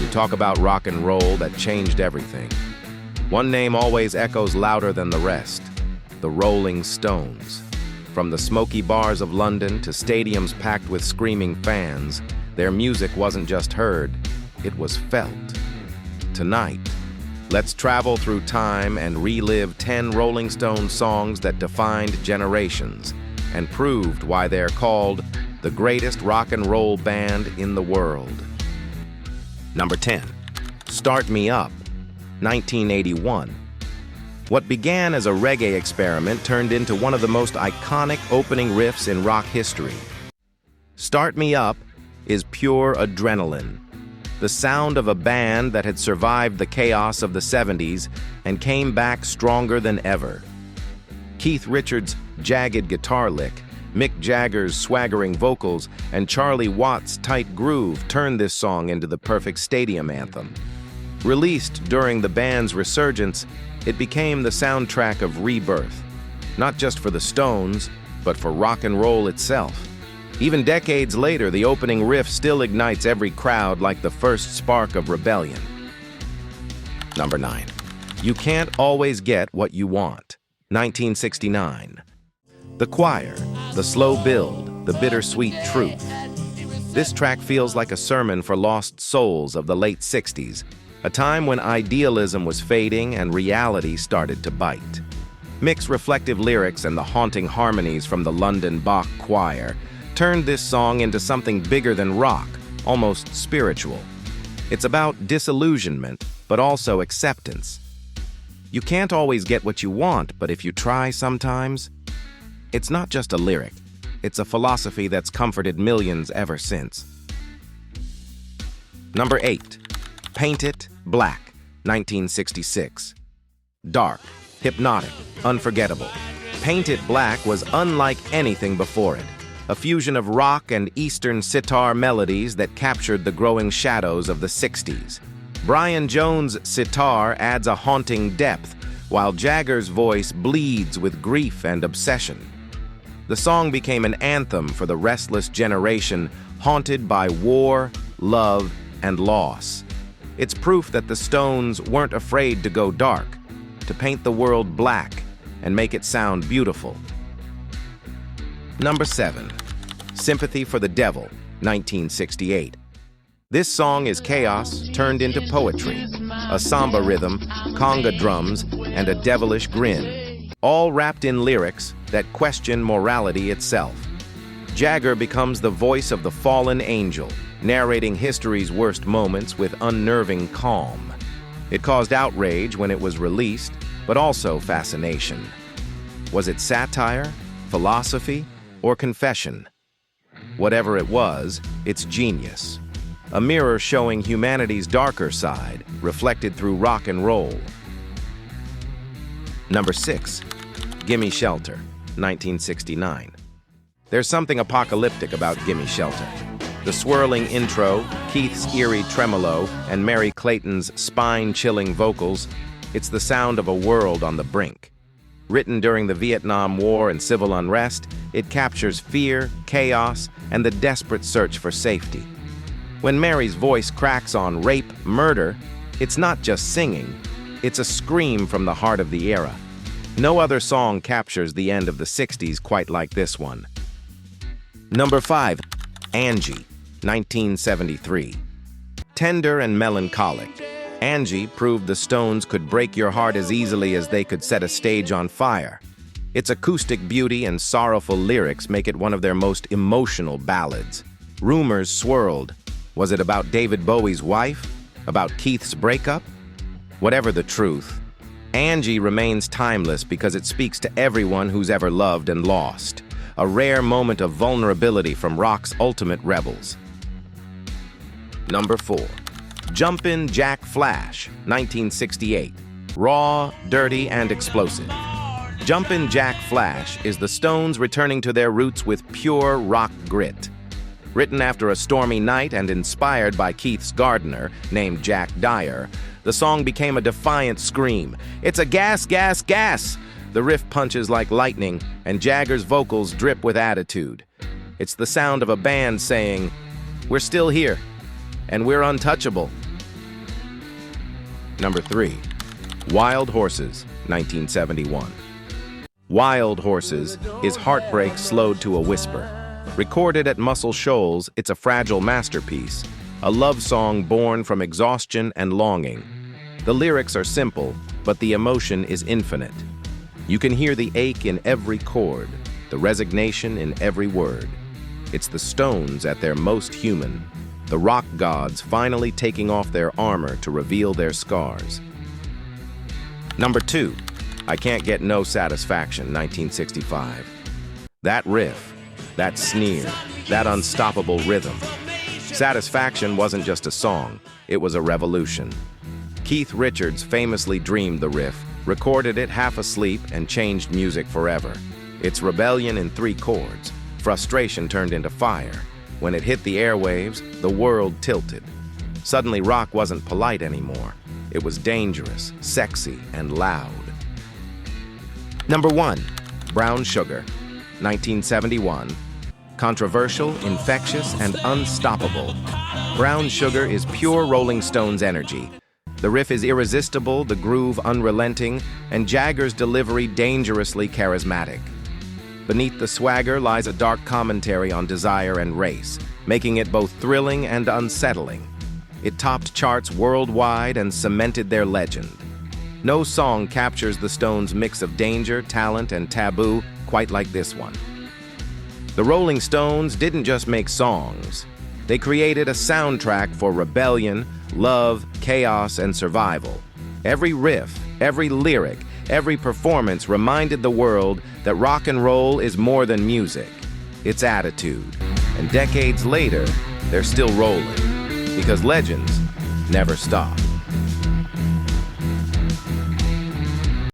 talk about rock and roll that changed everything. One name always echoes louder than the rest: the Rolling Stones. From the smoky bars of London to stadiums packed with screaming fans, their music wasn't just heard, it was felt. Tonight, let's travel through time and relive 10 Rolling Stones songs that defined generations and proved why they're called the greatest rock and roll band in the world. Number 10, Start Me Up, 1981. What began as a reggae experiment turned into one of the most iconic opening riffs in rock history. Start Me Up is pure adrenaline, the sound of a band that had survived the chaos of the 70s and came back stronger than ever. Keith Richards' jagged guitar lick, Mick Jagger's swaggering vocals, and Charlie Watts' tight groove turned this song into the perfect stadium anthem. Released during the band's resurgence, it became the soundtrack of rebirth, not just for the Stones, but for rock and roll itself. Even decades later, the opening riff still ignites every crowd like the first spark of rebellion. Number 9, You Can't Always Get What You Want, 1969. The Choir, the slow build, the bittersweet truth. This track feels like a sermon for lost souls of the late 60s, a time when idealism was fading and reality started to bite. Mick's reflective lyrics and the haunting harmonies from the London Bach Choir turned this song into something bigger than rock, almost spiritual. It's about disillusionment, but also acceptance. You can't always get what you want, but if you try sometimes, it's not just a lyric. It's a philosophy that's comforted millions ever since. Number 8, Paint It Black, 1966. Dark, hypnotic, unforgettable. Paint It Black was unlike anything before it, a fusion of rock and Eastern sitar melodies that captured the growing shadows of the 60s. Brian Jones' sitar adds a haunting depth, while Jagger's voice bleeds with grief and obsession. The song became an anthem for the restless generation haunted by war, love, and loss. It's proof that the Stones weren't afraid to go dark, to paint the world black and make it sound beautiful. Number 7, Sympathy for the Devil, 1968. This song is chaos turned into poetry, a samba rhythm, conga drums, and a devilish grin, all wrapped in lyrics that question morality itself. Jagger becomes the voice of the fallen angel, narrating history's worst moments with unnerving calm. It caused outrage when it was released, but also fascination. Was it satire, philosophy, or confession? Whatever it was, it's genius. A mirror showing humanity's darker side, reflected through rock and roll. Number 6, Gimme Shelter, 1969. There's something apocalyptic about Gimme Shelter. The swirling intro, Keith's eerie tremolo, and Mary Clayton's spine-chilling vocals, it's the sound of a world on the brink. Written during the Vietnam War and civil unrest, it captures fear, chaos, and the desperate search for safety. When Mary's voice cracks on rape, murder, it's not just singing, it's a scream from the heart of the era. No other song captures the end of the 60s quite like this one. Number 5, Angie, 1973. Tender and melancholic, Angie proved the Stones could break your heart as easily as they could set a stage on fire. Its acoustic beauty and sorrowful lyrics make it one of their most emotional ballads. Rumors swirled. Was it about David Bowie's wife? About Keith's breakup? Whatever the truth, Angie remains timeless because it speaks to everyone who's ever loved and lost. A rare moment of vulnerability from rock's ultimate rebels. Number 4, Jumpin' Jack Flash, 1968. Raw, dirty, and explosive. Jumpin' Jack Flash is the Stones returning to their roots with pure rock grit. Written after a stormy night and inspired by Keith's gardener, named Jack Dyer, the song became a defiant scream. It's a gas, gas, gas! The riff punches like lightning, and Jagger's vocals drip with attitude. It's the sound of a band saying, "We're still here, and we're untouchable." Number 3. Wild Horses, 1971. Wild Horses is heartbreak slowed to a whisper. Recorded at Muscle Shoals, it's a fragile masterpiece, a love song born from exhaustion and longing. The lyrics are simple, but the emotion is infinite. You can hear the ache in every chord, the resignation in every word. It's the Stones at their most human, the rock gods finally taking off their armor to reveal their scars. Number 2. I Can't Get No Satisfaction, 1965. That riff, that sneer, that unstoppable rhythm. Satisfaction wasn't just a song, it was a revolution. Keith Richards famously dreamed the riff, recorded it half asleep, and changed music forever. It's rebellion in 3 chords. Frustration turned into fire. When it hit the airwaves, the world tilted. Suddenly, rock wasn't polite anymore. It was dangerous, sexy, and loud. Number 1. Brown Sugar, 1971. Controversial, infectious, and unstoppable. Brown Sugar is pure Rolling Stones energy. The riff is irresistible, the groove unrelenting, and Jagger's delivery dangerously charismatic. Beneath the swagger lies a dark commentary on desire and race, making it both thrilling and unsettling. It topped charts worldwide and cemented their legend. No song captures the Stones' mix of danger, talent, and taboo quite like this one. The Rolling Stones didn't just make songs. They created a soundtrack for rebellion, love, chaos, and survival. Every riff, every lyric, every performance reminded the world that rock and roll is more than music. It's attitude. And decades later, they're still rolling. Because legends never stop.